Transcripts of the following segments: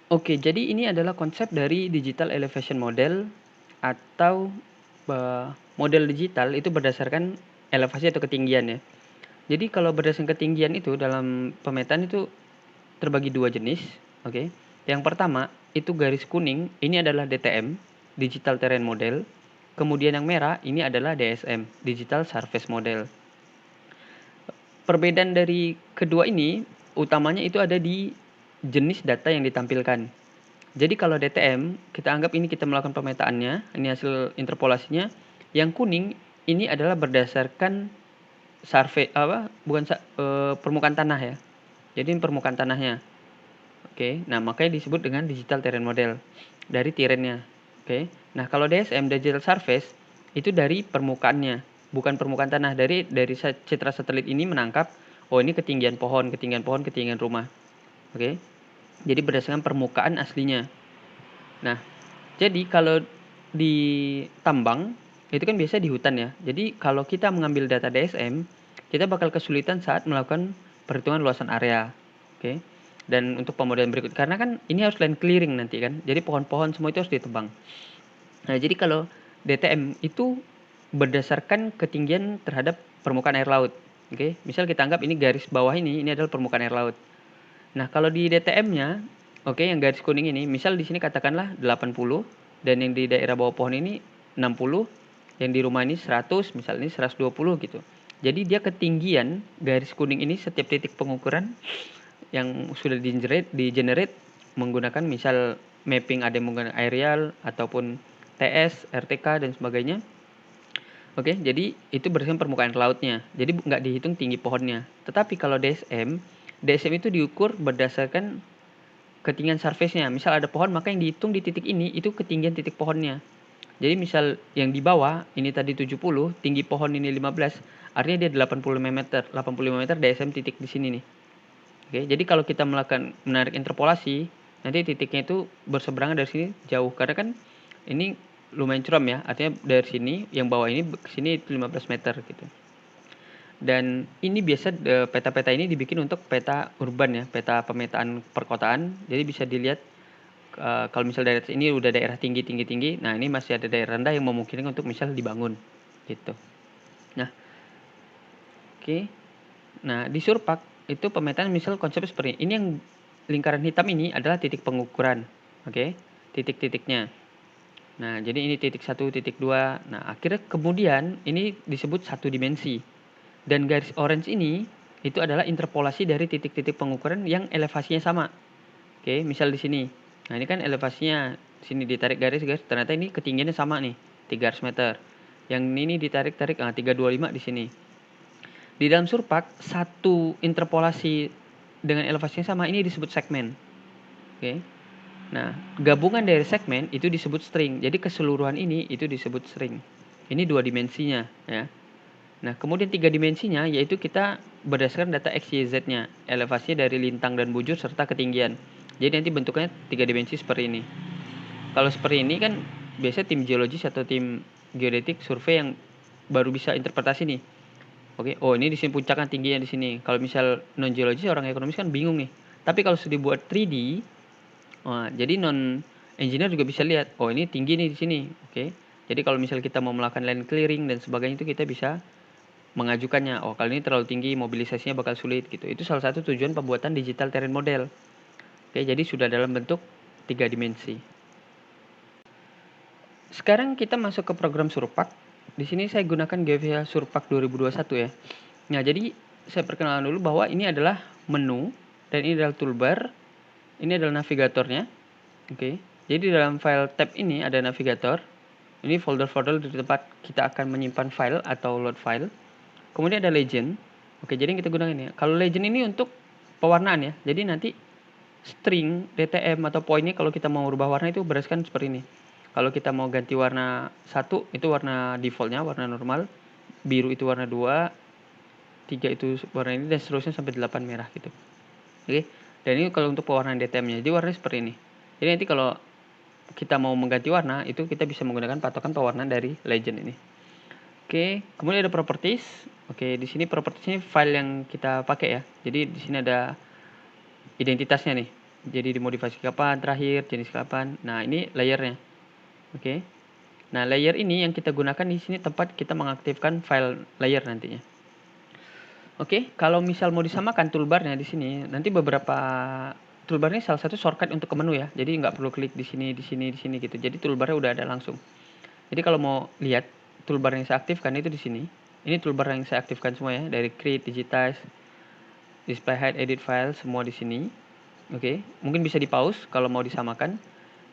Oke, jadi ini adalah konsep dari digital elevation model atau model digital itu berdasarkan elevasi atau ketinggian ya. Jadi kalau berdasarkan ketinggian itu dalam pemetaan itu terbagi dua jenis. Oke. Yang pertama itu garis kuning, ini adalah DTM, Digital Terrain Model. Kemudian yang merah ini adalah DSM, Digital Surface Model. Perbedaan dari kedua ini utamanya itu ada di jenis data yang ditampilkan. Jadi kalau DTM, kita anggap ini kita melakukan pemetaannya, ini hasil interpolasinya. Yang kuning ini adalah berdasarkan survei permukaan tanah ya. Jadi ini permukaan tanahnya. Oke, nah makanya disebut dengan digital terrain model dari terrainnya. Oke, nah kalau DSM digital surface itu dari permukaannya, bukan permukaan tanah. Dari citra satelit ini menangkap, oh ini ketinggian pohon, ketinggian rumah. Oke, jadi berdasarkan permukaan aslinya. Nah, jadi kalau di tambang itu kan biasa di hutan ya. Jadi kalau kita mengambil data DSM, kita bakal kesulitan saat melakukan perhitungan luasan area. Oke. Dan untuk pemodelan berikut karena kan ini harus land clearing nanti kan. Jadi pohon-pohon semua itu harus ditebang. Nah, jadi kalau DTM itu berdasarkan ketinggian terhadap permukaan air laut. Oke. Misal kita anggap ini garis bawah ini adalah permukaan air laut. Nah, kalau di DTM-nya, oke, yang garis kuning ini, misal di sini katakanlah 80 dan yang di daerah bawah pohon ini 60, yang di rumah ini 100, misal ini 120 gitu. Jadi dia ketinggian garis kuning ini setiap titik pengukuran yang sudah di-generate menggunakan misal mapping ada yang menggunakan aerial ataupun TS, RTK dan sebagainya. Oke, jadi itu berdasarkan permukaan lautnya. Jadi nggak dihitung tinggi pohonnya. Tetapi kalau DSM itu diukur berdasarkan ketinggian surface-nya. Misal ada pohon, maka yang dihitung di titik ini itu ketinggian titik pohonnya. Jadi misal yang di bawah ini tadi 70, tinggi pohon ini 15, artinya dia 85 meter. 85 meter DSM titik di sini nih. Oke, jadi kalau kita melakukan menarik interpolasi, nanti titiknya itu berseberangan dari sini jauh karena kan ini lumayan curam ya. Artinya dari sini yang bawah ini ke sini 15 meter gitu. Dan ini biasa peta-peta ini dibikin untuk peta urban ya, peta pemetaan perkotaan. Jadi bisa dilihat kalau misal daerah ini udah daerah tinggi, nah ini masih ada daerah rendah yang memungkinkan untuk misal dibangun gitu. Nah, oke. Nah, di Surpak itu pemetaan misal konsep seperti ini. Ini yang lingkaran hitam ini adalah titik pengukuran. Oke, titik-titiknya. Nah, jadi ini titik 1, titik 2. Nah, akhirnya kemudian ini disebut satu dimensi. Dan garis orange ini itu adalah interpolasi dari titik-titik pengukuran yang elevasinya sama. Oke, misal di sini. Nah, ini kan elevasinya sini ditarik garis, ternyata ini ketinggiannya sama nih, 300 meter. Yang ini ditarik-tarik 325 di sini. Di dalam Surpak, satu interpolasi dengan elevasinya sama ini disebut segmen. Oke. Nah, gabungan dari segmen itu disebut string. Jadi keseluruhan ini itu disebut string. Ini dua dimensinya ya. Nah, kemudian tiga dimensinya yaitu kita berdasarkan data X, Y, Z-nya, elevasinya dari lintang dan bujur serta ketinggian. Jadi nanti bentuknya tiga dimensi seperti ini. Kalau seperti ini kan biasanya tim geologis atau tim geodetik survei yang baru bisa interpretasi nih. Oke, oh ini di sini puncaknya tingginya di sini. Kalau misal non geologis orang ekonomis kan bingung nih. Tapi kalau sudah dibuat 3D, jadi non engineer juga bisa lihat, oh ini tinggi nih di sini. Oke. Jadi kalau misal kita mau melakukan land clearing dan sebagainya itu kita bisa mengajukannya. Oh, kali ini terlalu tinggi, mobilisasinya bakal sulit gitu. Itu salah satu tujuan pembuatan digital terrain model. Oke, jadi sudah dalam bentuk 3 dimensi. Sekarang kita masuk ke program Surpak. Di sini saya gunakan GeoVia Surpak 2021 ya. Nah, jadi saya perkenalkan dulu bahwa ini adalah menu dan ini adalah toolbar. Ini adalah navigatornya. Oke. Jadi dalam file tab ini ada navigator. Ini folder-folder di tempat kita akan menyimpan file atau load file. Kemudian ada legend. Oke, jadi yang kita gunakan ini. Kalau legend ini untuk pewarnaan ya. Jadi nanti string, DTM atau poinnya kalau kita mau rubah warna itu berdasarkan seperti ini. Kalau kita mau ganti warna 1 itu warna defaultnya, warna normal. Biru itu warna 2, 3 itu warna ini dan seterusnya sampai 8 merah gitu. Oke. Dan ini kalau untuk pewarnaan DTM-nya. Jadi warnanya seperti ini. Jadi nanti kalau kita mau mengganti warna itu kita bisa menggunakan patokan pewarnaan dari legend ini. Oke, kemudian ada properties. Oke, di sini properties ini file yang kita pakai ya. Jadi di sini ada identitasnya nih. Jadi dimodifikasi kapan terakhir, jenis kapan. Nah, ini layernya. Oke. Nah, layer ini yang kita gunakan di sini tempat kita mengaktifkan file layer nantinya. Oke, kalau misal mau disamakan toolbarnya di sini, nanti beberapa toolbarnya salah satu shortcut untuk ke menu ya. Jadi nggak perlu klik di sini, di sini, di sini gitu. Jadi toolbarnya udah ada langsung. Jadi kalau mau lihat toolbar yang saya aktifkan itu di sini. Ini toolbar yang saya aktifkan semua ya, dari create, digitize, display hide, edit file, semua di sini. Oke, mungkin bisa di pause kalau mau disamakan.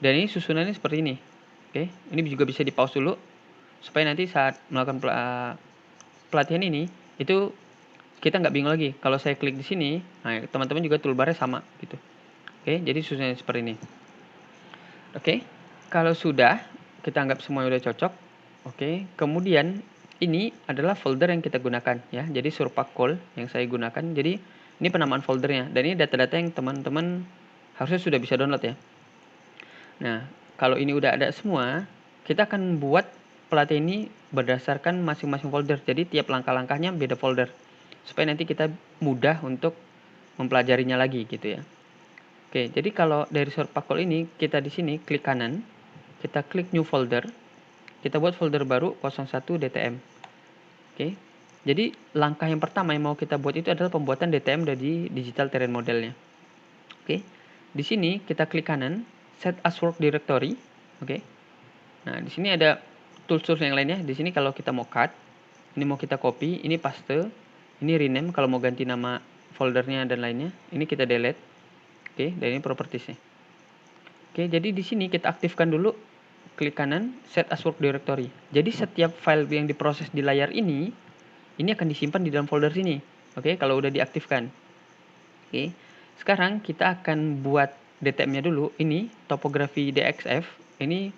Dan ini susunannya seperti ini. Oke, ini juga bisa di pause dulu supaya nanti saat melakukan pelatihan ini itu kita nggak bingung lagi. Kalau saya klik di sini, nah teman-teman juga toolbarnya sama gitu. Oke, jadi susunannya seperti ini. Oke, kalau sudah kita anggap semuanya udah cocok. Oke, kemudian ini adalah folder yang kita gunakan ya. Jadi Surpakol yang saya gunakan. Jadi ini penamaan foldernya dan ini data-data yang teman-teman harusnya sudah bisa download ya. Nah, kalau ini udah ada semua, kita akan buat pelatihan ini berdasarkan masing-masing folder. Jadi tiap langkah-langkahnya beda folder. Supaya nanti kita mudah untuk mempelajarinya lagi gitu ya. Oke, jadi kalau dari Surpakol ini kita di sini klik kanan, kita klik new folder, kita buat folder baru 01 DTM. Oke. Jadi langkah yang pertama yang mau kita buat itu adalah pembuatan DTM dari digital terrain modelnya. Oke. Di sini kita klik kanan, set as work directory. Oke. Nah, di sini ada tools-tools yang lainnya. Di sini kalau kita mau cut, ini mau kita copy, ini paste, ini rename kalau mau ganti nama foldernya dan lainnya. Ini kita delete. Oke, dan ini propertiesnya. Oke, jadi di sini kita aktifkan dulu, klik kanan, set as work directory. Jadi setiap file yang diproses di layar ini akan disimpan di dalam folder sini. Oke, kalau udah diaktifkan. Oke, sekarang kita akan buat DTM-nya dulu. Ini topografi DXF. Ini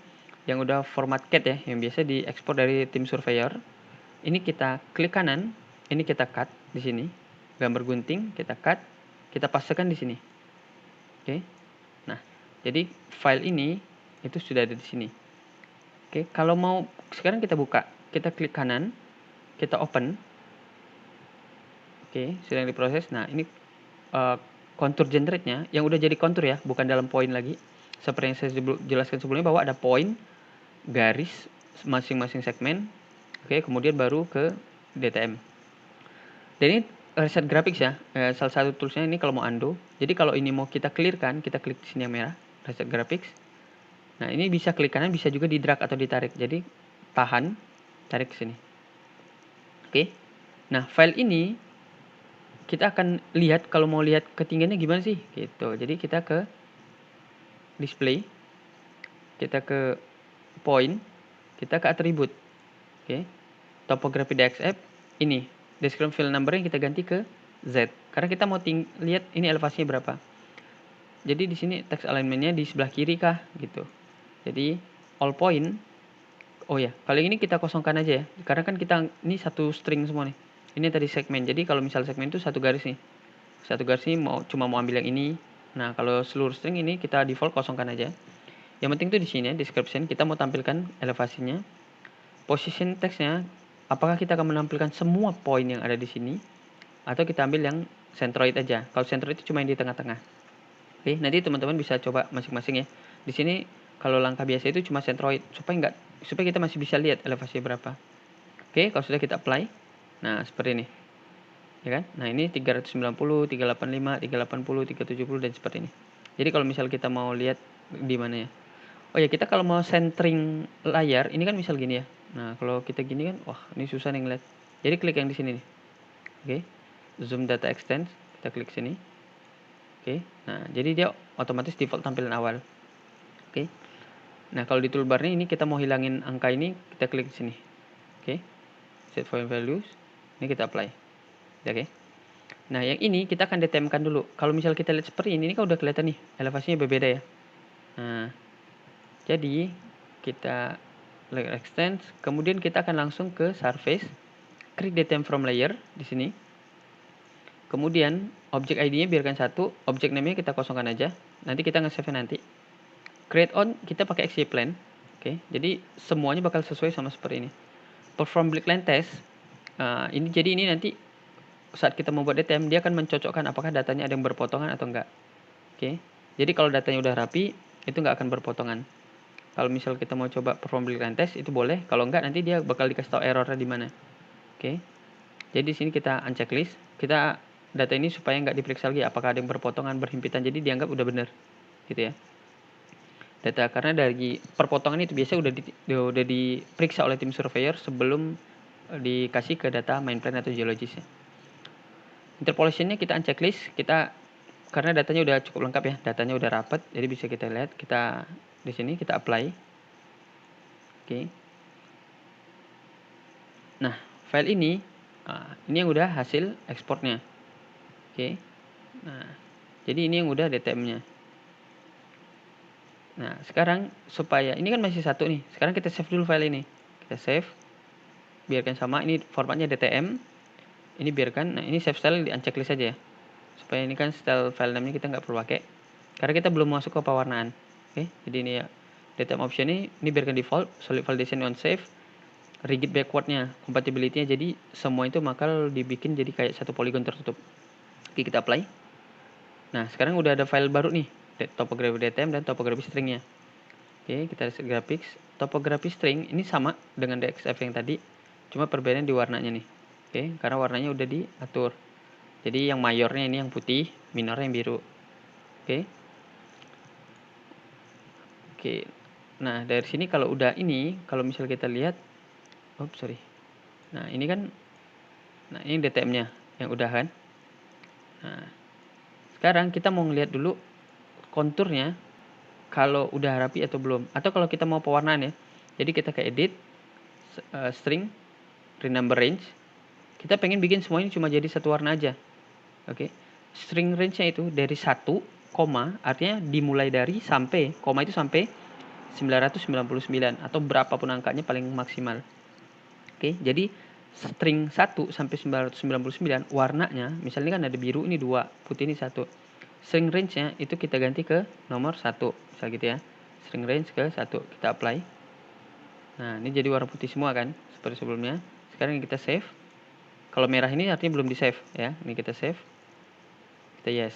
yang udah format CAD ya, yang biasa diekspor dari tim surveyor. Ini kita klik kanan, ini kita cut di sini. Gambar gunting, kita cut, kita pastekan di sini. Oke. Nah, jadi file ini itu sudah ada di sini. Oke, kalau mau sekarang kita buka, kita klik kanan, kita open. Oke, sedang diproses. Nah, ini kontur generate-nya yang udah jadi kontur ya, bukan dalam poin lagi. Seperti yang saya jelaskan sebelumnya bahwa ada poin, garis masing-masing segmen. Oke, kemudian baru ke DTM. Dan ini reset graphics ya, salah satu toolsnya ini kalau mau undo. Jadi kalau ini mau kita clearkan, kita klik di sini yang merah, reset graphics. Nah, ini bisa klik kanan, bisa juga di drag atau ditarik. Jadi tahan, tarik ke sini. Oke. Nah, file ini kita akan lihat kalau mau lihat ketinggiannya gimana sih gitu. Jadi kita ke display, kita ke point, kita ke atribut. Oke. Topografi DXF ini description field number yang kita ganti ke Z karena kita mau lihat ini elevasinya berapa. Jadi di sini text alignment-nya di sebelah kiri kah gitu. Jadi all point. Oh ya, kali ini kita kosongkan aja ya. Karena kan kita ini satu string semua nih. Ini tadi segmen. Jadi kalau misal segmen itu satu garis nih. Satu garis ini cuma mau ambil yang ini. Nah, kalau seluruh string ini kita default kosongkan aja. Yang penting tuh di sini ya, description kita mau tampilkan elevasinya. Position text-nya, apakah kita akan menampilkan semua poin yang ada di sini atau kita ambil yang centroid aja. Kalau centroid itu cuma yang di tengah-tengah. Oke, nanti teman-teman bisa coba masing-masing ya. Di sini kalau langkah biasa itu cuma centroid supaya kita masih bisa lihat elevasinya berapa. Oke, kalau sudah kita apply. Nah, seperti ini. Ya kan? Nah, ini 390, 385, 380, 370 dan seperti ini. Jadi kalau misal kita mau lihat di mana ya. Oh ya, kita kalau mau centering layar, ini kan misal gini ya. Nah, kalau kita gini kan, wah, ini susah nih ngeliat. Jadi klik yang di sini nih. Oke. Zoom data extends, kita klik sini. Oke. Nah, jadi dia otomatis default tampilan awal. Oke. Nah, kalau di toolbarnya ini kita mau hilangin angka ini, kita klik sini. Oke. Set file values. Ini kita apply. Oke. Nah, yang ini kita akan DTM-kan dulu. Kalau misal kita lihat seperti ini kan udah kelihatan nih, elevasinya berbeda ya. Nah, jadi kita layer extends, kemudian kita akan langsung ke surface, klik DTM from layer di sini. Kemudian objek ID-nya biarkan 1, objek name-nya kita kosongkan aja. Nanti kita nge-save nanti. Create on kita pakai XY plan. Oke, jadi semuanya bakal sesuai sama seperti ini. Perform blind test. Jadi ini nanti saat kita membuat DTM dia akan mencocokkan apakah datanya ada yang berpotongan atau enggak. Oke. Jadi kalau datanya udah rapi, itu nggak akan berpotongan. Kalau misal kita mau coba perform Boolean test itu boleh, kalau enggak nanti dia bakal dikasih tahu errornya di mana. Oke. Jadi di sini kita unchecklist, kita data ini supaya nggak diperiksa lagi apakah ada yang berpotongan, berhimpitan, jadi dianggap udah bener, gitu ya. Data karena dari perpotongan itu biasanya udah diperiksa oleh tim surveyor sebelum dikasih ke data main plan atau geologisnya. Interpolationnya kita unchecklist, kita karena datanya udah cukup lengkap ya, datanya udah rapat, jadi bisa kita lihat, kita di sini kita apply. Oke. Nah, file ini yang udah hasil ekspornya. Oke. Nah, jadi ini yang udah DTM-nya. Nah, sekarang supaya ini kan masih satu nih. Sekarang kita save dulu file ini. Kita save. Biarkan sama, ini formatnya DTM. Ini biarkan. Nah, ini save style di unchecklist aja ya. Supaya ini kan style file name-nya kita nggak perlu pakai. Karena kita belum masuk ke pewarnaan. Oke, jadi ini ya. DTM option ini biarkan default, solid validation on save. Rigid backward-nya, compatibility-nya, jadi semua itu bakal dibikin jadi kayak satu poligon tertutup. Oke, kita apply. Nah, sekarang udah ada file baru nih, topografi DTM dan topografi string-nya. Oke, kita lihat graphics. Topografi string ini sama dengan DXF yang tadi, cuma perbedaan di warnanya nih. Oke, karena warnanya udah diatur. Jadi yang mayornya ini yang putih, minornya yang biru. Oke. Oke. Nah, dari sini kalau udah ini, kalau misal kita lihat, sorry. Nah, ini kan, nah ini DTM-nya yang udah kan. Nah, sekarang kita mau ngeliat dulu konturnya kalau udah rapi atau belum. Atau kalau kita mau pewarnaan ya. Jadi kita ke edit, string, renumber range. Kita pengen bikin semuanya cuma jadi satu warna aja. Oke. String range-nya itu dari 1, artinya dimulai dari sampai, koma itu sampai 999 atau berapapun angkanya paling maksimal. Oke, jadi string 1 sampai 999 warnanya, misalnya kan ada biru ini 2, putih ini 1. String range-nya itu kita ganti ke nomor 1, misal gitu ya. String range ke 1, kita apply. Nah, ini jadi warna putih semua kan, seperti sebelumnya. Sekarang kita save. Kalau merah ini artinya belum di save ya. Ini kita save. Kita yes.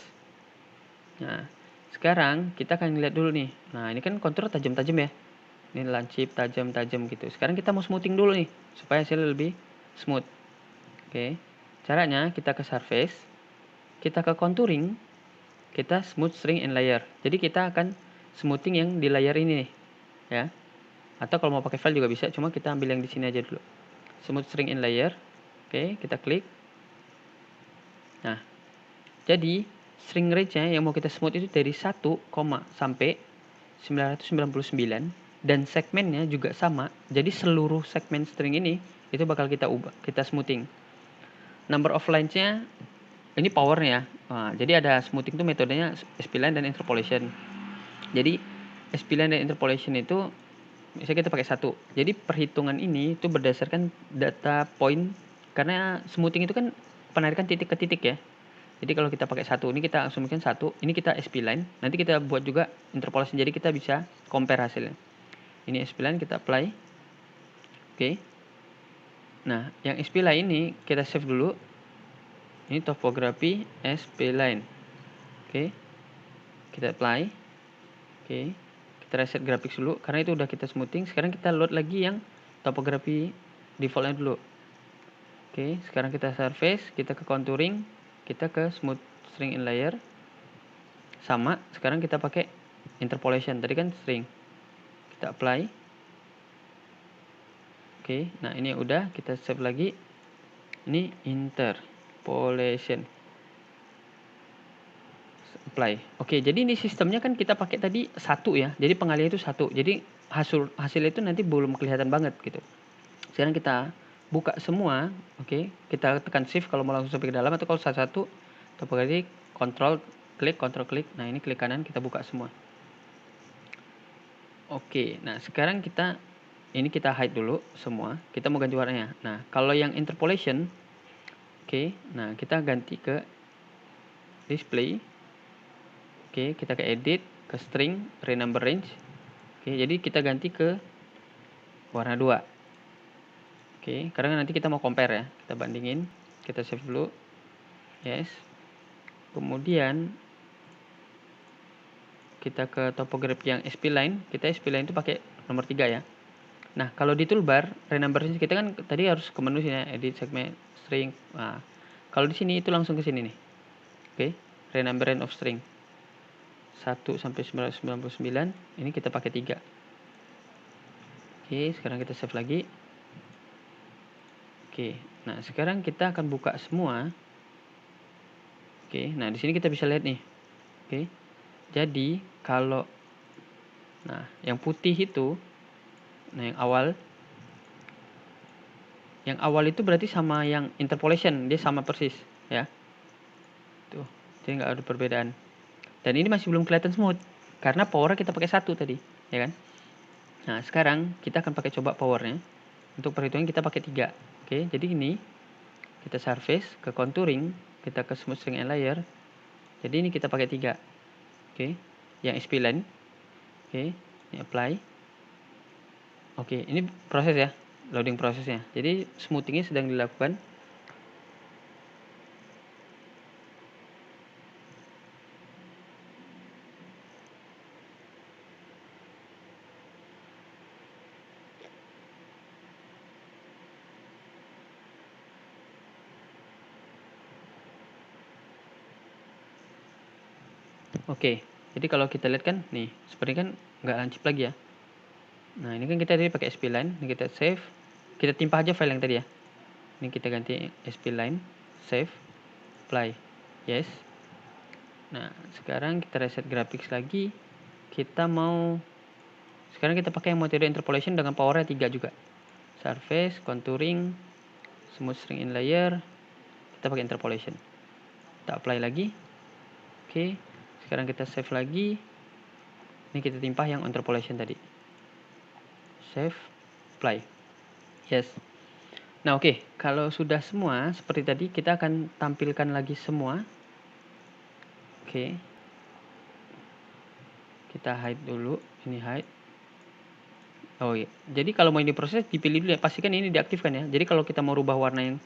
Nah, sekarang kita akan lihat dulu nih. Nah, ini kan kontur tajam-tajam ya. Ini lancip tajam-tajam gitu. Sekarang kita mau smoothing dulu nih supaya hasilnya lebih smooth. Oke. Caranya kita ke surface, kita ke contouring, kita smooth string and layer. Jadi kita akan smoothing yang di layer ini nih, ya. Atau kalau mau pakai file juga bisa, cuma kita ambil yang di sini aja dulu. Smooth string and layer. Oke, kita klik. Nah, jadi string range-nya yang mau kita smooth itu dari 1, sampai 999 dan segmennya juga sama. Jadi seluruh segmen string ini itu bakal kita ubah, kita smoothing. Number of lines-nya ini powernya. Nah, jadi ada smoothing itu metodenya spline dan interpolation. Jadi spline dan interpolation itu misalnya kita pakai 1. Jadi perhitungan ini itu berdasarkan data point, karena smoothing itu kan penarikan titik ke titik ya. Jadi kalau kita pakai 1, ini kita asumsikan 1, ini kita spline, nanti kita buat juga interpolation, jadi kita bisa compare hasilnya. Ini spline, kita apply. Oke. Nah, yang spline ini kita save dulu. Ini topografi spline. Oke. Kita apply. Oke. Kita reset graphics dulu karena itu udah kita smoothing. Sekarang kita load lagi yang topografi defaultnya dulu. Oke, sekarang kita surface, kita ke contouring, kita ke smooth string and layer. Sama, sekarang kita pakai interpolation. Tadi kan string. Kita apply. Oke, nah ini udah, kita save lagi. Ini interpolation. Apply. Oke, jadi ini sistemnya kan kita pakai tadi 1 ya. Jadi pengalihan itu 1. Jadi hasil itu nanti belum kelihatan banget gitu. Sekarang kita buka semua, oke. Kita tekan shift kalau mau langsung sampai ke dalam, atau kalau satu-satu topografi control klik. Nah, ini klik kanan, kita buka semua. Oke, nah sekarang kita hide dulu semua. Kita mau ganti warnanya. Nah, kalau yang interpolation, oke, nah kita ganti ke display. Oke, kita ke edit, ke string, renumber range. Oke, jadi kita ganti ke warna 2. Oke, karena nanti kita mau compare ya. Kita bandingin. Kita save dulu. Yes. Kemudian kita ke topografi yang spline, kita spline itu pakai nomor 3 ya. Nah, kalau di toolbar renumber range kita kan tadi harus ke menu sini ya, edit segment string. Nah, kalau di sini itu langsung ke sini nih. Oke, renumber range of string 1 sampai 999, ini kita pakai 3. Oke, sekarang kita save lagi. Oke, nah sekarang kita akan buka semua. Oke, nah di sini kita bisa lihat nih. Oke, jadi kalau yang putih itu, yang awal itu berarti sama yang interpolation, dia sama persis ya. Tuh, jadi nggak ada perbedaan. Dan ini masih belum kelihatan smooth karena powernya kita pakai 1 tadi, ya kan? Nah, sekarang kita akan pakai coba powernya. Untuk perhitungan kita pakai 3. Oke, jadi ini kita surface ke contouring, kita ke smooth string and layer. Jadi ini kita pakai 3. Oke, yang spline. Oke, ini apply. Oke, ini proses ya, loading prosesnya. Jadi smoothingnya sedang dilakukan. Oke, jadi kalau kita lihat kan nih, seperti kan nggak lancip lagi ya. Nah, ini kan kita tadi pakai spline, ini kita save, kita timpah aja file yang tadi ya. Ini kita ganti spline, save, apply, yes. Nah, sekarang kita reset graphics lagi. Sekarang kita pakai yang metode interpolation dengan powernya 3 juga. Surface, contouring, smooth string in layer, kita pakai interpolation. Kita apply lagi. Oke, sekarang kita save lagi. Ini kita timpah yang interpolation tadi. Save, apply, yes. Nah, oke, kalau sudah semua seperti tadi, kita akan tampilkan lagi semua. Oke, kita hide dulu, ini hide. Oh iya, jadi kalau mau diproses dipilih dulu ya, pastikan ini diaktifkan ya. Jadi kalau kita mau rubah warna yang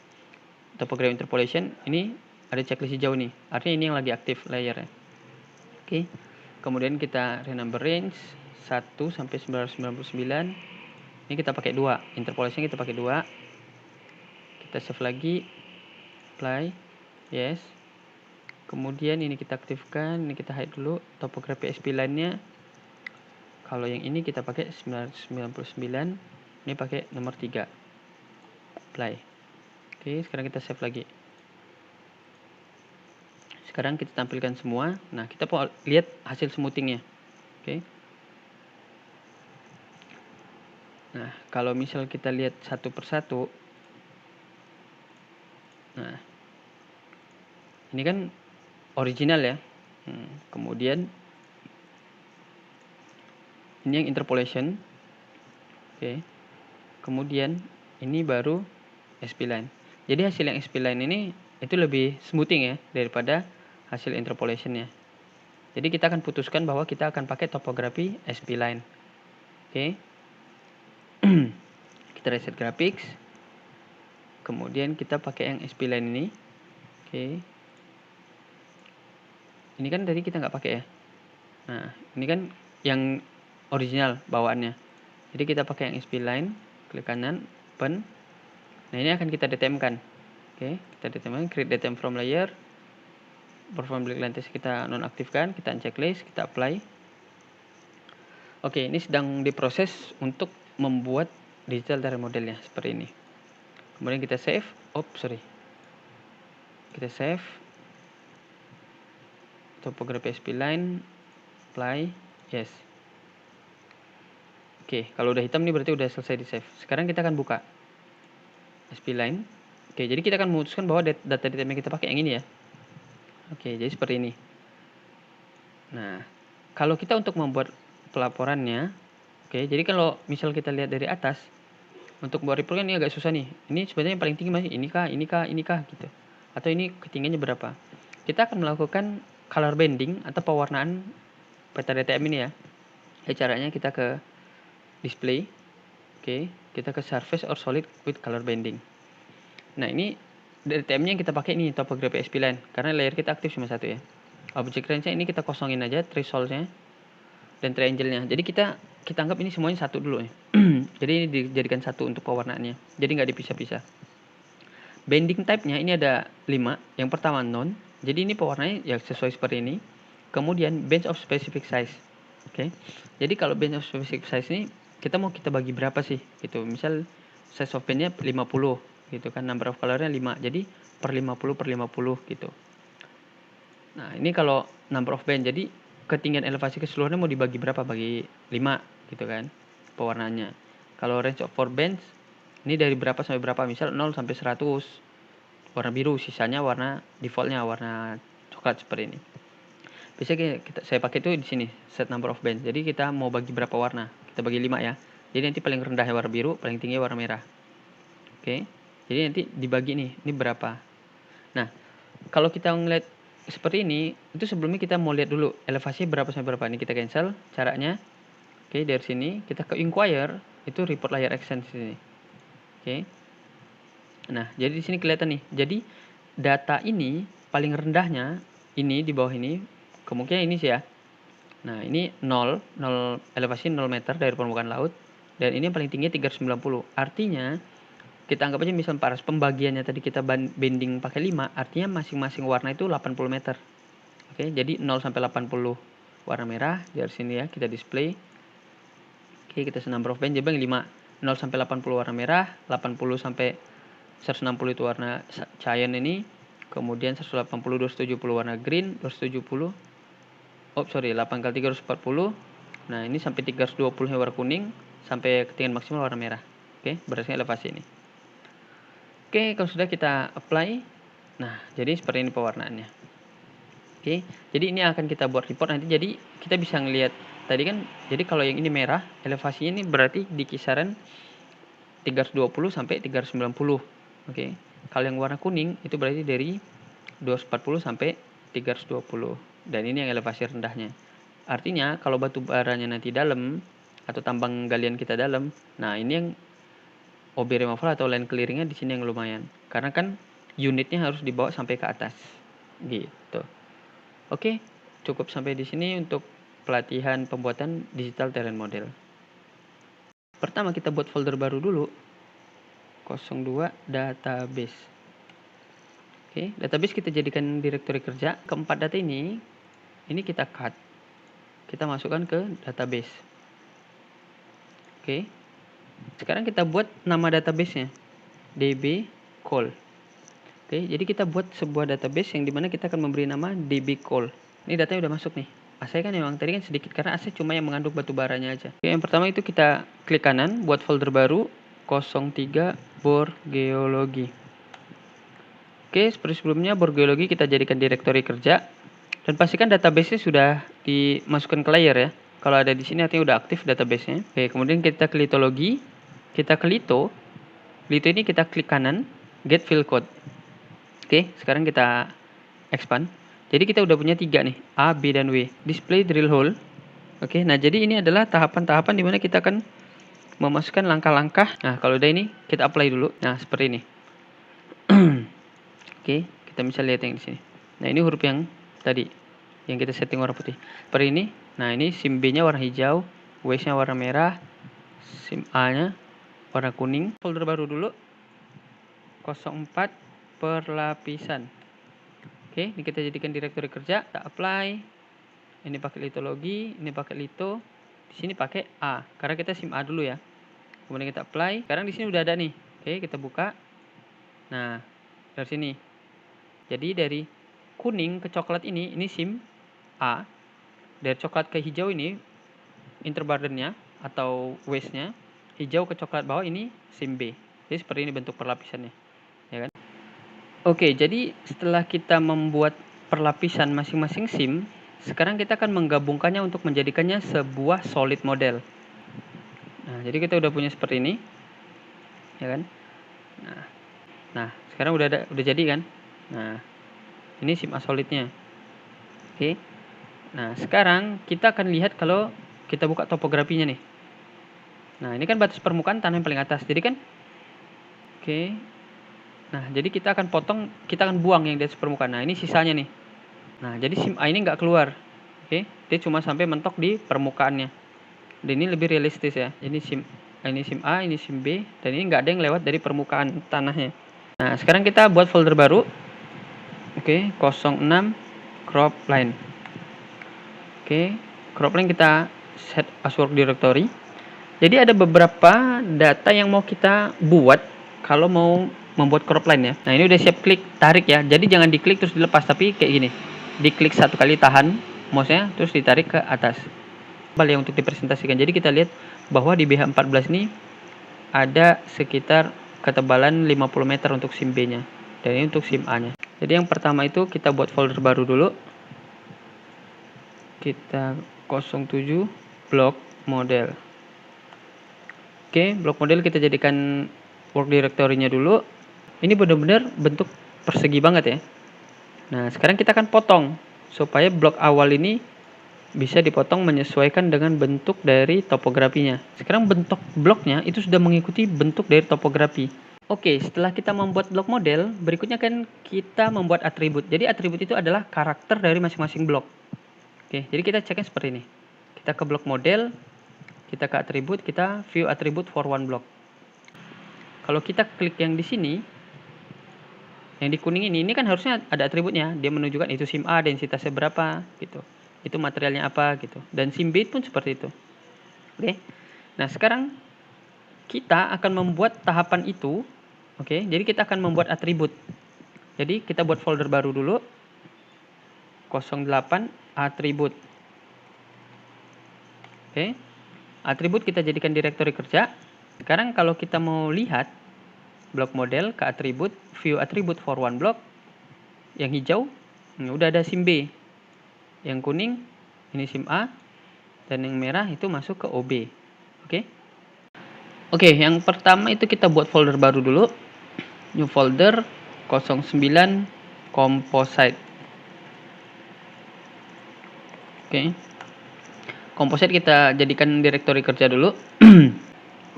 topography interpolation, ini ada checklist hijau nih, artinya ini yang lagi aktif layernya. Oke, kemudian kita renumber range 1 sampai 999, ini kita pakai 2, interpolation kita pakai 2. Kita save lagi, apply, yes. Kemudian ini kita aktifkan, ini kita hide dulu topografi spline-nya. Kalau yang ini kita pakai 999, ini pakai nomor 3. Apply. Oke, sekarang kita save lagi. Sekarang kita tampilkan semua. Nah, kita mau lihat hasil smoothingnya. Oke. Nah, kalau misal kita lihat satu persatu, nah, ini kan original ya. Kemudian ini yang interpolation. Oke. Kemudian ini baru spline. Jadi hasil yang spline ini itu lebih smoothing ya daripada hasil interpolationnya. Jadi kita akan putuskan bahwa kita akan pakai topografi spline. Oke. Kita reset graphics. Kemudian kita pakai yang spline ini. Oke. Ini kan tadi kita nggak pakai ya. Nah, ini kan yang original bawaannya. Jadi kita pakai yang spline, klik kanan, open. Nah, ini akan kita DTM-kan. Oke, kita DTM-kan, create DTM from layer. Perform black line test kita nonaktifkan, kita checklist, kita apply. Oke, ini sedang diproses untuk membuat digital dari modelnya seperti ini. Kemudian kita save. Kita save. Topografi spline, apply, yes. Oke, kalau udah hitam nih berarti udah selesai di save. Sekarang kita akan buka spline. Oke, jadi kita akan memutuskan bahwa data DTM yang kita pakai yang ini ya. Oke, jadi seperti ini. Nah, kalau kita untuk membuat pelaporannya, oke, jadi kalau misal kita lihat dari atas, untuk buat report kan ini agak susah nih. Ini sebenarnya yang paling tinggi masih ini kah gitu. Atau ini ketinggiannya berapa. Kita akan melakukan color banding atau pewarnaan peta DTM ini ya. Caranya kita ke display. Oke, kita ke surface or solid with color banding. Nah, ini DTM-nya yang kita pakai ini topografi spline karena layer kita aktif cuma 1 ya. Object range-nya ini kita kosongin aja threshold-nya. dan triangle-nya. Jadi kita anggap ini semuanya satu dulu nih. Jadi ini dijadikan satu untuk pewarnaannya. Jadi nggak dipisah-pisah. Bending type-nya ini ada 5. Yang pertama non. Jadi ini pewarnanya ya sesuai seperti ini. Kemudian bench of specific size. Oke. Jadi kalau bench of specific size ini kita bagi berapa sih? Gitu. Misal size of band-nya 50 gitu kan. Number of color-nya 5. Jadi per 50 per 50 gitu. Nah, ini kalau number of band. Jadi ketinggian elevasi keseluruhannya mau dibagi berapa? Bagi 5 gitu kan pewarnaannya. Kalau range of 4 bands ini dari berapa sampai berapa? Misal 0 sampai 100 warna biru, sisanya warna defaultnya warna coklat seperti ini. Biasanya saya pakai itu di sini set number of bands. Jadi kita mau bagi berapa warna? Kita bagi 5 ya. Jadi nanti paling rendahnya warna biru, paling tinggi warna merah. Oke. Jadi nanti dibagi nih, ini berapa. Nah, kalau kita ngeliat seperti ini, itu sebelumnya kita mau lihat dulu elevasinya berapa sampai berapa. Ini kita cancel caranya. Oke, dari sini kita ke inquire, itu report layer extent sini. Oke. Nah, jadi di sini kelihatan nih. Jadi data ini paling rendahnya ini di bawah ini kemungkinan ini sih ya. Nah, ini 0 elevasi 0 meter dari permukaan laut dan ini yang paling tinggi 390. Artinya kita anggap aja misal 400 pembagiannya tadi kita bending pakai 5, artinya masing-masing warna itu 80 meter. Oke, jadi 0 sampai 80 warna merah dari sini ya kita display. Oke, kita number of band jadi 5. 0 sampai 80 warna merah, 80 sampai 160 itu warna cyan ini, kemudian 180 270 warna green, 270 8 kali 3 240. Nah, ini sampai 320 nya warna kuning sampai ketinggian maksimal warna merah. Oke, berdasarkan elevasi ini. Oke, kalau sudah kita apply. Nah, jadi seperti ini pewarnaannya. Oke, jadi ini akan kita buat report nanti. Jadi kita bisa ngelihat tadi kan, jadi kalau yang ini merah, elevasinya ini berarti di kisaran 320 sampai 390. Oke. Kalau yang warna kuning itu berarti dari 240 sampai 320. Dan ini yang elevasi rendahnya. Artinya kalau batu baranya nanti dalam atau tambang galian kita dalam, nah ini yang OB removal atau land clearingnya di sini yang lumayan. Karena kan unitnya harus dibawa sampai ke atas. Gitu. Oke, cukup sampai di sini untuk pelatihan pembuatan digital terrain model. Pertama kita buat folder baru dulu. 02 database. Oke, database kita jadikan direktori kerja. Keempat data ini kita cut. Kita masukkan ke database. Oke. Sekarang kita buat nama database-nya. DB call. Oke, jadi kita buat sebuah database yang dimana kita akan memberi nama DB call. Ini datanya udah masuk nih. AC kan memang tadi kan sedikit karena AC cuma yang mengandung batu baranya aja. Oke, yang pertama itu kita klik kanan buat folder baru 03 bor geologi. Oke, seperti sebelumnya bor geologi kita jadikan direktori kerja dan pastikan database-nya sudah dimasukkan ke layer ya. Kalau ada di sini artinya udah aktif database-nya. Oke, kemudian kita ke litologi, kita ke lito. Lito ini kita klik kanan, get field code. Oke, sekarang kita expand. Jadi kita udah punya 3 nih, A, B, dan W. Display drill hole. Oke, nah jadi ini adalah tahapan-tahapan di mana kita akan memasukkan langkah-langkah. Nah, kalau udah ini kita apply dulu. Nah, seperti ini. Oke, kita bisa lihat yang di sini. Nah, ini huruf yang tadi yang kita setting warna putih. Seperti ini. Nah, ini SIM B-nya warna hijau, W-nya warna merah, SIM A-nya warna kuning. Folder baru dulu. 04 perlapisan. Oke, ini kita jadikan direktori kerja, kita apply. Ini pakai litologi, ini pakai lito. Di sini pakai A, karena kita SIM A dulu ya. Kemudian kita apply. Sekarang di sini udah ada nih. Oke, kita buka. Nah, dari sini. Jadi dari kuning ke coklat ini SIM A. Dari coklat ke hijau ini interburden-nya atau waste-nya. Hijau ke coklat bawah ini SIM B. Jadi seperti ini bentuk perlapisannya, ya kan? Oke, jadi setelah kita membuat perlapisan masing-masing SIM, sekarang kita akan menggabungkannya untuk menjadikannya sebuah solid model. Nah, jadi kita udah punya seperti ini, ya kan? Nah, sekarang udah jadi kan? Nah, ini SIM A solidnya. Oke. Nah, sekarang kita akan lihat kalau kita buka topografinya nih. Nah, ini kan batas permukaan tanah yang paling atas. Jadi kan, oke. Nah, jadi kita akan buang yang di atas permukaan. Nah, ini sisanya nih. Nah, jadi SIM A ini nggak keluar. Oke, dia cuma sampai mentok di permukaannya. Dan ini lebih realistis ya. Ini SIM A, ini SIM B, dan ini nggak ada yang lewat dari permukaan tanahnya. Nah, sekarang kita buat folder baru. Oke, 06 crop line. Oke, crop line kita set as work directory. Jadi ada beberapa data yang mau kita buat kalau mau membuat crop line ya. Nah, ini udah siap, klik tarik ya. Jadi jangan diklik terus dilepas, tapi kayak gini. Diklik satu kali, tahan mouse-nya, terus ditarik ke atas. Yang untuk dipresentasikan. Jadi kita lihat bahwa di BH14 ini ada sekitar ketebalan 50 meter untuk SIM B-nya. Dan ini untuk SIM A-nya. Jadi yang pertama itu kita buat folder baru dulu. Kita 07 block model. Oke, block model kita jadikan work directory-nya dulu. Ini benar-benar bentuk persegi banget ya. Nah, sekarang kita akan potong supaya blok awal ini bisa dipotong menyesuaikan dengan bentuk dari topografinya. Sekarang bentuk bloknya itu sudah mengikuti bentuk dari topografi. Oke, setelah kita membuat blok model, berikutnya kan kita membuat atribut. Jadi atribut itu adalah karakter dari masing-masing blok. Oke, jadi kita ceknya seperti ini. Kita ke blok model, kita ke atribut, kita view atribut for one block. Kalau kita klik yang di sini, yang di kuning ini kan harusnya ada atributnya. Dia menunjukkan itu SIM A, densitasnya berapa, gitu. Itu materialnya apa, gitu. Dan SIM B pun seperti itu. Oke. Nah, sekarang kita akan membuat tahapan itu. Oke, jadi kita akan membuat atribut. Jadi kita buat folder baru dulu. 08 atribut. Oke. Atribut kita jadikan direktori kerja. Sekarang kalau kita mau lihat blok model ke atribut, view atribut for one block. Yang hijau, udah ada SIM B. Yang kuning, ini SIM A. Dan yang merah itu masuk ke OB. Oke. Oke, yang pertama itu kita buat folder baru dulu. New folder 09 composite. Oke. Composite kita jadikan direktori kerja dulu.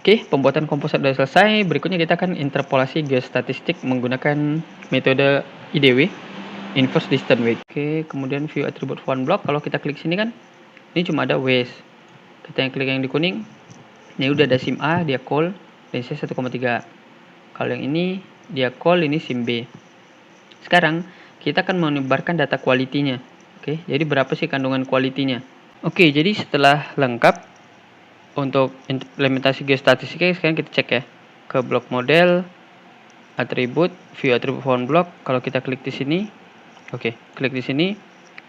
Oke, pembuatan composite sudah selesai. Berikutnya kita akan interpolasi geostatistik menggunakan metode IDW, inverse distance weight. Oke, kemudian view attribute one block. Kalau kita klik sini kan, ini cuma ada waste. Kita yang klik yang di kuning, ini udah ada SIM A, dia call, densitas 1,3. Kalau yang ini dia call, ini SIM B. Sekarang kita akan menyebarkan data quality-nya. Oke, jadi berapa sih kandungan quality-nya? Oke, jadi setelah lengkap untuk implementasi geostatistiknya, sekarang kita cek ya ke blok model, atribut, view atribut one block. Kalau kita klik di sini, oke, klik di sini,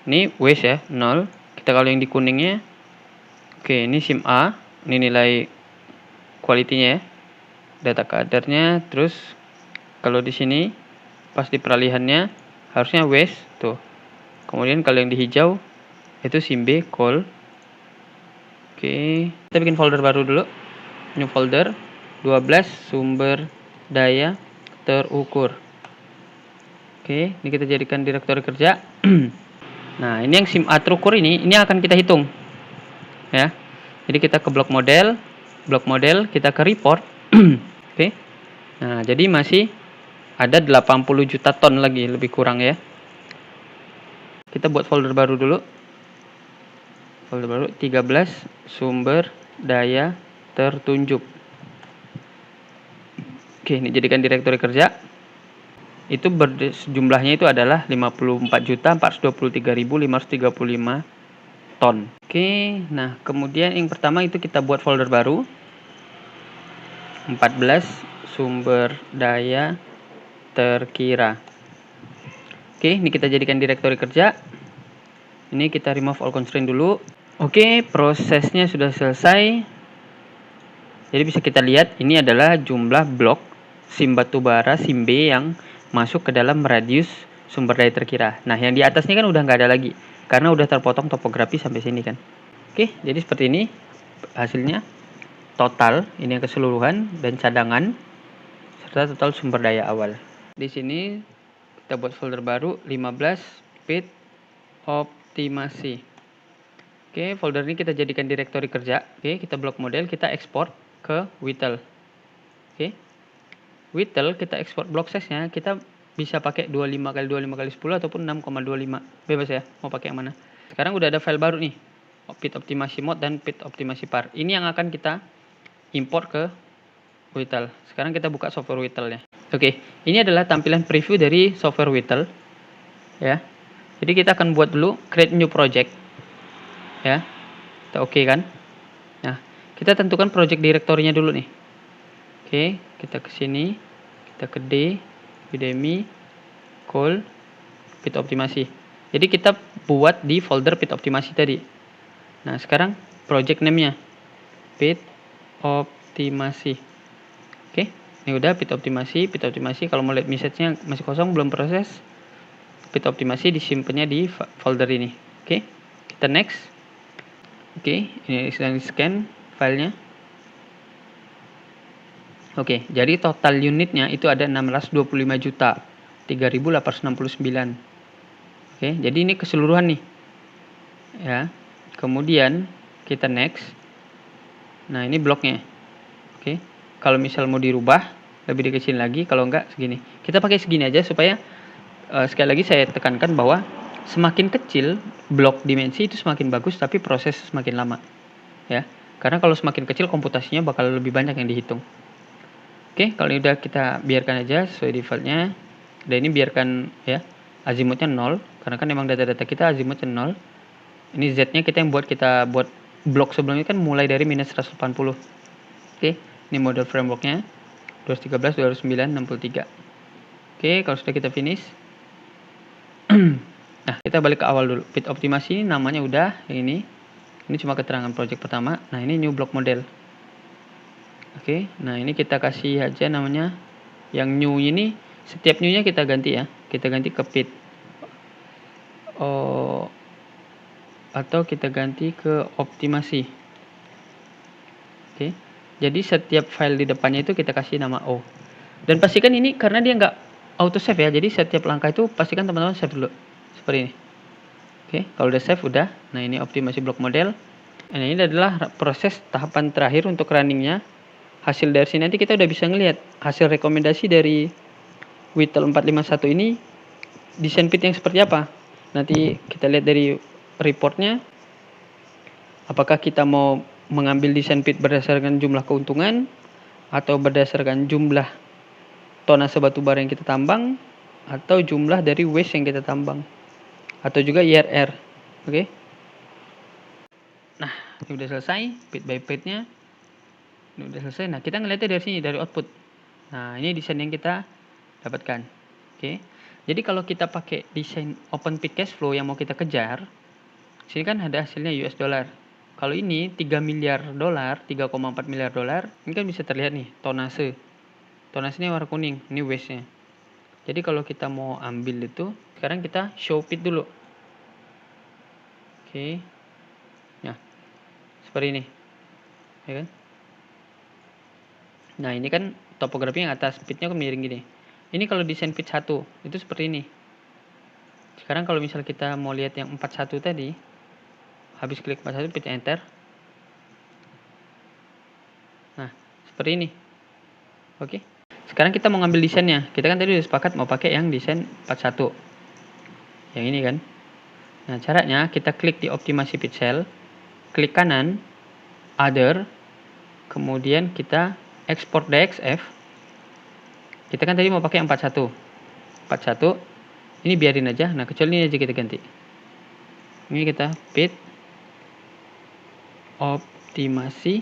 ini waste ya 0. Kita kalau yang di kuningnya, oke, ini SIM A, ini nilai quality-nya ya, data kadarnya. Terus kalau di sini pas di peralihannya harusnya waste tuh. Kemudian kalau yang di hijau itu SIM B call. Oke, kita bikin folder baru dulu. New folder 12 sumber daya terukur. Oke, ini kita jadikan direktori kerja. Nah, ini yang SIM A terukur ini akan kita hitung. Ya. Jadi kita ke blok model kita ke report. Oke. Nah, jadi masih ada 80 juta ton lagi, lebih kurang ya. Kita buat folder baru dulu. Folder baru 13 sumber daya tertunjuk. Oke, ini jadikan direktori kerja. Itu jumlahnya itu adalah 54.423.535 ton. Oke, nah kemudian yang pertama itu kita buat folder baru. 14 sumber daya terkira. Oke, ini kita jadikan direktori kerja. Ini kita remove all constraint dulu. Oke, prosesnya sudah selesai. Jadi bisa kita lihat ini adalah jumlah blok SIM batubara SIM B yang masuk ke dalam radius sumber daya terkira. Nah, yang di atasnya kan udah nggak ada lagi karena udah terpotong topografi sampai sini kan. Oke, jadi seperti ini hasilnya. Total ini yang keseluruhan dan cadangan serta total sumber daya awal. Di sini kita buat folder baru 15 bit optimasi. Oke, folder ini kita jadikan direktori kerja. Oke, kita blok model, kita ekspor ke WITL. Oke. WITL kita ekspor block size-nya, kita bisa pakai 25 x 25 x 10 ataupun 6,25. Bebas ya, mau pakai yang mana. Sekarang udah ada file baru nih, pit optimasi mode dan pit optimasi par. Ini yang akan kita import ke Whittle. Sekarang kita buka software Whittle ya. Oke, ini adalah tampilan preview dari software Whittle ya. Jadi kita akan buat dulu create new project ya. Kita oke kan? Nah, kita tentukan project directory-nya dulu nih. Oke, kita ke sini, kita ke D, Udemy, call, pit optimasi. Jadi kita buat di folder pit optimasi tadi. Nah, sekarang project name-nya pit optimasi. Oke, ini udah pit optimasi. Kalau mau lihat message-nya masih kosong, belum proses. Pit optimasi disimpannya di folder ini. Oke, kita next. Oke, ini sedang di scan filenya. Oke, jadi total unitnya itu ada 625 juta 3.869. Oke, jadi ini keseluruhan nih ya. Kemudian kita next. Nah, ini bloknya. Oke, kalau misal mau dirubah lebih dikecilin lagi, kalau enggak segini. Kita pakai segini aja supaya sekali lagi saya tekankan bahwa semakin kecil blok dimensi itu semakin bagus, tapi proses semakin lama ya. Karena kalau semakin kecil komputasinya bakal lebih banyak yang dihitung. Oke, kalau ini udah kita biarkan aja sesuai defaultnya. Dan ini biarkan ya azimutnya 0, karena kan memang data-data kita azimutnya 0. Ini Z-nya kita buat blok sebelumnya kan mulai dari minus 180. Oke, ini model frameworknya 213, 209, 63. Oke, kalau sudah kita finish. Nah, kita balik ke awal dulu. Pit optimasi namanya udah yang ini. Ini cuma keterangan project pertama. Nah, ini new block model. Oke, nah ini kita kasih aja namanya yang new ini. Setiap new-nya kita ganti ya. Kita ganti ke pit. Atau kita ganti ke optimasi. Oke. Jadi setiap file di depannya itu kita kasih nama O. Dan pastikan ini karena dia nggak auto save ya. Jadi setiap langkah itu pastikan teman-teman save dulu. Seperti ini. Oke, kalau udah save udah. Nah, ini optimasi block model. Nah, ini adalah proses tahapan terakhir untuk runningnya. Hasil dari sini nanti kita udah bisa ngelihat hasil rekomendasi dari Whittle 451 ini desain pit yang seperti apa. Nanti kita lihat dari reportnya, apakah kita mau mengambil desain pit berdasarkan jumlah keuntungan atau berdasarkan jumlah tonase batu bara yang kita tambang atau jumlah dari waste yang kita tambang atau juga IRR. Oke. Nah, ini udah selesai pit by pitnya. Ini udah selesai. Nah, kita ngeliatnya dari sini, dari output. Nah, ini desain yang kita dapatkan. Oke. Jadi kalau kita pakai desain open pit cash flow yang mau kita kejar, sini kan ada hasilnya US dollar. Kalau ini 3 miliar dolar, 3,4 miliar dolar, ini kan bisa terlihat nih tonase. Tonase ini warna kuning, ini waste-nya. Jadi kalau kita mau ambil itu, sekarang kita show pit dulu. Oke. Nah, seperti ini. Ya kan? Nah, ini kan topografi yang atas, pitnya kan miring gini. Ini kalau desain pit 1, itu seperti ini. Sekarang kalau misal kita mau lihat yang 41 tadi, habis klik 41, pit enter. Nah, seperti ini. Oke. Sekarang kita mau ngambil desainnya. Kita kan tadi udah sepakat mau pakai yang desain 41. Yang ini kan. Nah, caranya kita klik di optimasi pit cell, klik kanan, other, kemudian kita export DXF. Kita kan tadi mau pakai yang 41. 41. Ini biarin aja. Nah, kecuali ini aja kita ganti. Ini kita pit optimasi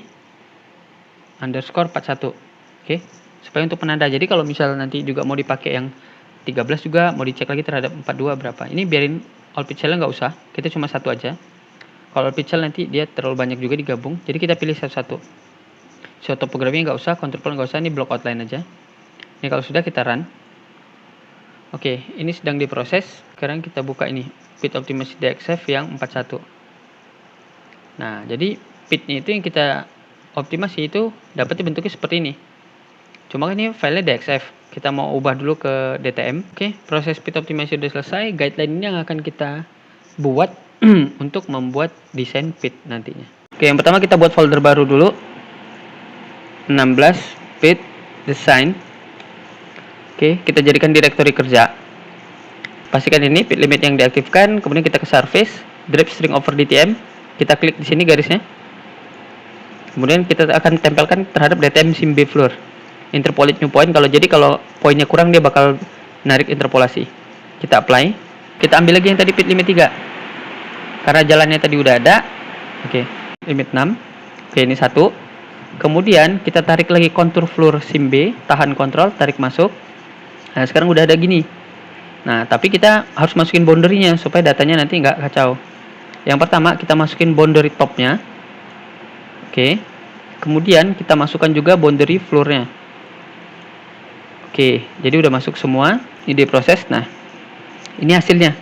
underscore 41. Oke. Supaya untuk penanda. Jadi kalau misal nanti juga mau dipakai yang 13 juga mau dicek lagi terhadap 42 berapa. Ini biarin all pit cell nggak usah. Kita cuma satu aja. Kalau all pit cell nanti dia terlalu banyak juga digabung. Jadi kita pilih satu-satu. Show topografi nggak usah, control nggak usah, ini block outline aja. Ini kalau sudah kita run. Oke, ini sedang diproses. Sekarang kita buka ini pit optimasi DXF yang 41. Nah, jadi pitnya itu yang kita optimasi itu dapatnya bentuknya seperti ini. Cuma kan ini filenya DXF. Kita mau ubah dulu ke DTM. Oke, proses pit optimasi sudah selesai. Guideline ini yang akan kita buat untuk membuat desain pit nantinya. Oke, yang pertama kita buat folder baru dulu. 16 pit design. Oke, kita jadikan direktori kerja. Pastikan ini pit limit yang diaktifkan, kemudian kita ke service. Drag string over DTM, kita klik di sini garisnya. Kemudian kita akan tempelkan terhadap DTM SIMB floor. Interpolate new point, kalau poinnya kurang dia bakal narik interpolasi. Kita apply. Kita ambil lagi yang tadi fit limit 3. Karena jalannya tadi udah ada. Oke, limit 6. Oke, ini 1. Kemudian kita tarik lagi kontur floor SIMB, tahan kontrol, tarik masuk. Nah, sekarang udah ada gini. Nah, tapi kita harus masukin boundary-nya supaya datanya nanti nggak kacau. Yang pertama, kita masukin boundary top-nya. Oke. Kemudian kita masukkan juga boundary floor-nya. Oke, jadi udah masuk semua. Ini diproses. Nah, ini hasilnya.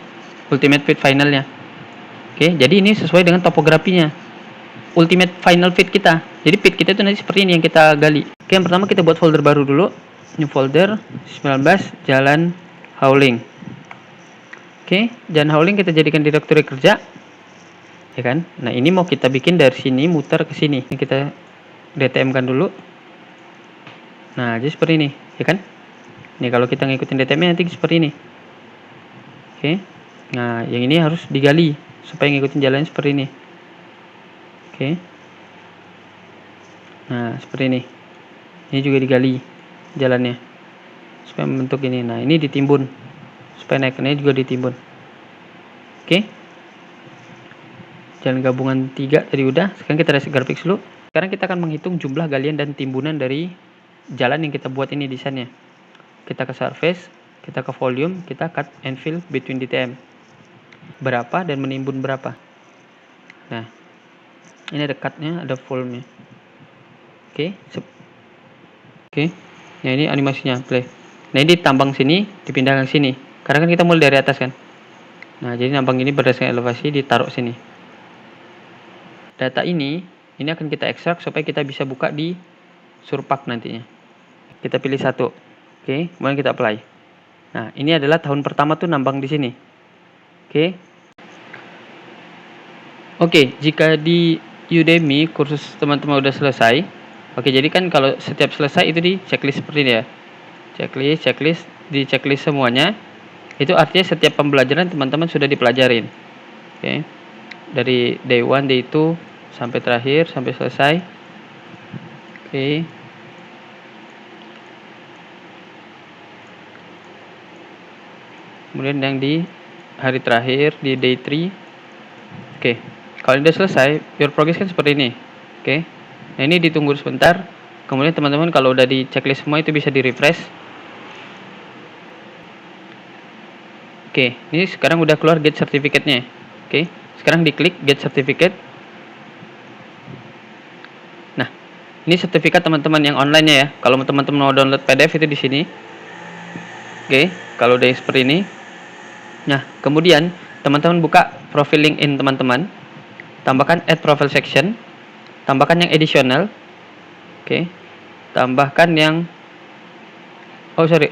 Ultimate fit finalnya. Oke, jadi ini sesuai dengan topografinya. Ultimate final fit kita. Jadi fit kita itu nanti seperti ini yang kita gali. Oke, yang pertama kita buat folder baru dulu. New folder 19 Jalan Howling. Oke, Jalan Howling kita jadikan direktori kerja. Ya kan? Nah, ini mau kita bikin dari sini muter ke sini. Ini kita DTM kan dulu. Nah, jadi seperti ini, ya kan? Nih kalau kita ngikutin DTM-nya nanti seperti ini. Oke. Nah, yang ini harus digali supaya ngikutin jalannya seperti ini. Oke. Nah, seperti ini. Ini juga digali jalannya supaya membentuk ini. Nah, ini ditimbun supaya naiknya juga ditimbun. Oke. Jalan gabungan 3 tadi udah. Sekarang kita reset grafik dulu. Sekarang kita akan menghitung jumlah galian dan timbunan dari jalan yang kita buat ini desainnya. Kita ke surface, kita ke volume, kita cut and fill between DTM. Berapa dan menimbun berapa. Nah, ini ada cut-nya, ada volume-nya. Oke. Oke. Nah, ini animasinya, play. Nah, ini tambang sini, dipindahkan ke sini. Karena kan kita mulai dari atas kan. Nah, jadi nambang ini berdasarkan elevasi ditaruh sini. Data ini akan kita ekstrak supaya kita bisa buka di Surpak nantinya. Kita pilih satu. Oke, kemudian kita apply. Nah, ini adalah tahun pertama tuh nambang di sini. Oke. Oke, jika di Udemy kursus teman-teman udah selesai. Oke, jadi kan kalau setiap selesai itu di checklist seperti ini ya. Checklist, di checklist semuanya. Itu artinya setiap pembelajaran teman-teman sudah dipelajarin. Oke. Dari day 1, day 2 sampai terakhir, sampai selesai. Oke. Kemudian yang di hari terakhir, di day 3. Oke. Kalau udah selesai, your progress kan seperti ini. Oke. Nah, ini ditunggu sebentar. Kemudian teman-teman kalau udah di checklist semua itu bisa di refresh. Oke, ini sekarang udah keluar get certificate-nya. Oke. Sekarang diklik get certificate. Nah, ini sertifikat teman-teman yang online-nya ya. Kalau teman-teman mau download PDF itu di sini. Oke, kalau udah seperti ini. Nah, kemudian teman-teman buka profil LinkedIn teman-teman. Tambahkan add profile section. Tambahkan yang additional. Oke. Tambahkan yang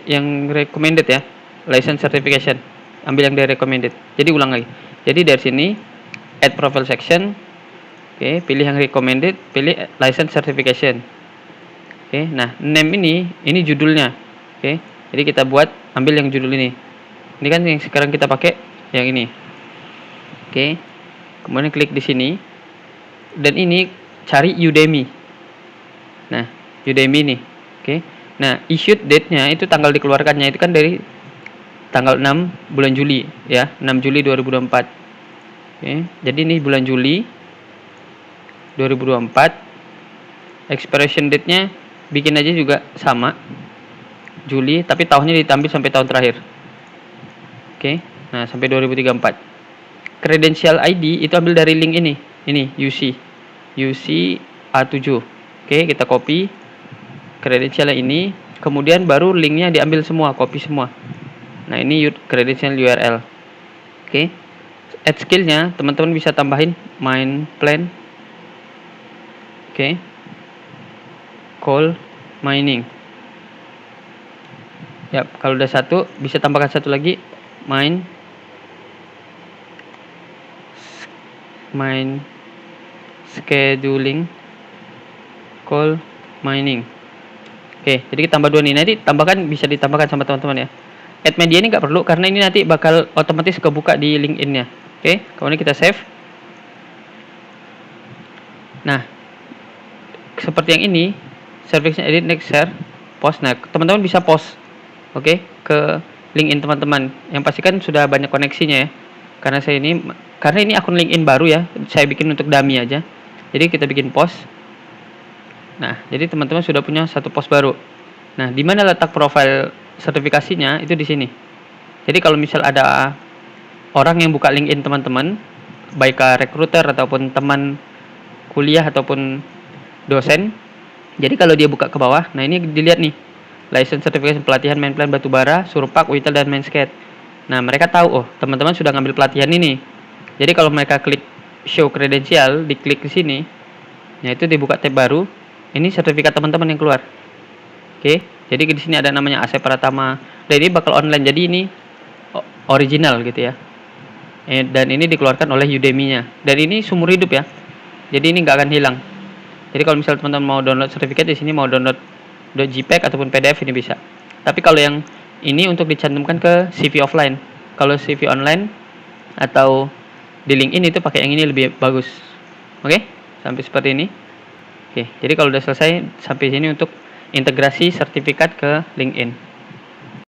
yang recommended ya. License certification. Ambil yang dari recommended. Jadi ulang lagi. Jadi dari sini add profile section. Oke, pilih yang recommended, pilih license certification. Oke, nah name ini judulnya. Oke, jadi kita buat ambil yang judul ini. Ini kan yang sekarang kita pakai yang ini. Oke, kemudian klik di sini dan ini cari Udemy. Nah, Udemy ini. Oke, nah issued date-nya itu tanggal dikeluarkannya itu kan dari tanggal 6 bulan Juli ya, 6 Juli 2024. Oke, jadi ini bulan Juli 2024. Expiration date-nya bikin aja juga sama. Juli, tapi tahunnya diambil sampai tahun terakhir. Oke, nah sampai 2034. Credential ID itu ambil dari link ini. Ini UC A7. Oke, kita copy credential ini, kemudian baru linknya diambil semua, copy semua. Nah, ini credential URL. Oke. Add skill-nya teman-teman bisa tambahin main plan. Oke. Coal mining. Ya, kalau udah satu bisa tambahkan satu lagi main scheduling coal mining. Oke, jadi kita tambah dua nih. Nanti tambahkan, bisa ditambahkan sama teman-teman ya. Add media ini nggak perlu karena ini nanti bakal otomatis kebuka di LinkedIn-nya. Oke, kemudian kita save. Nah, seperti yang ini, service-nya edit, next, share, post. Nah, teman-teman bisa post, oke, ke LinkedIn teman-teman. Yang pastikan sudah banyak koneksinya ya. Karena ini akun LinkedIn baru ya, saya bikin untuk dummy aja. Jadi kita bikin post. Nah, jadi teman-teman sudah punya satu post baru. Nah, di mana letak profil sertifikasinya itu di sini. Jadi kalau misal ada orang yang buka LinkedIn teman-teman, baik recruiter ataupun teman kuliah ataupun dosen, jadi kalau dia buka ke bawah, nah ini dilihat nih, license certification pelatihan main plan batubara, Surpak, Uitel, dan Mainskate. Nah mereka tahu, oh teman-teman sudah ngambil pelatihan ini. Jadi kalau mereka klik show kredensial, diklik di sini, nah itu dibuka tab baru, ini sertifikat teman-teman yang keluar. Oke, jadi di sini ada namanya Asep Pratama. Dan ini bakal online, jadi ini original gitu ya. Dan ini dikeluarkan oleh Udemy-nya. Dan ini seumur hidup ya. Jadi ini nggak akan hilang. Jadi kalau misalnya teman-teman mau download sertifikat di sini, mau download .jpeg ataupun PDF ini bisa. Tapi kalau yang ini untuk dicantumkan ke CV offline. Kalau CV online atau di LinkedIn itu pakai yang ini lebih bagus. Oke? Sampai seperti ini. Oke, jadi kalau udah selesai sampai sini untuk integrasi sertifikat ke LinkedIn.